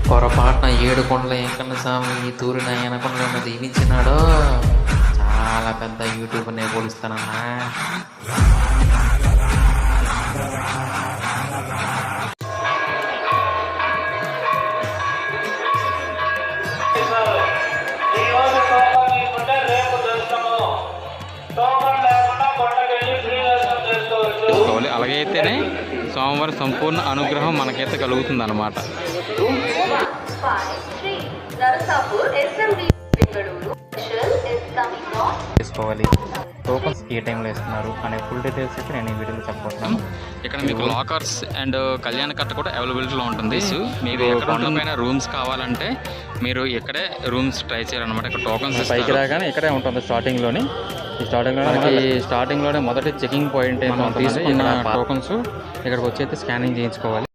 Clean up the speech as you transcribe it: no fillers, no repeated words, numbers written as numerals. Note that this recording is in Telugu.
పొరపాటున 7 కొండల వెంకన్న స్వామి ఈ తూరిన అనకుండా దీవించినాడో చాలా పెద్ద యూట్యూబ్నే పోలిస్తానన్నా. అలాగే అయితేనే స్వామివారి సంపూర్ణ అనుగ్రహం మనకైతే కలుగుతుంది అన్నమాట. చేసుకోవాలి, టోకన్స్ ఏ టైంలో వేస్తున్నారు అనే ఫుల్ డీటెయిల్స్ అయితే నేను ఈ వీడియోలో చెప్పబోతున్నాను. ఇక్కడ మీకు లాకర్స్ అండ్ కళ్యాణ కట్ట కూడా అవైలబిలిటీలో ఉంటుంది. మీరు ఎక్కడ రూమ్స్ కావాలంటే మీరు ఇక్కడే రూమ్స్ ట్రై చేయాలన్నమాట. ఇక్కడ టోకన్స్ పైకి రాగానే ఇక్కడే ఉంటుంది స్టార్టింగ్లోనే. ఈ స్టార్టింగ్లోనే మొదటి చెకింగ్ పాయింట్ ఏమో తీసుకున్న టోకన్స్ ఇక్కడికి వచ్చి అయితే స్కానింగ్ చేయించుకోవాలి.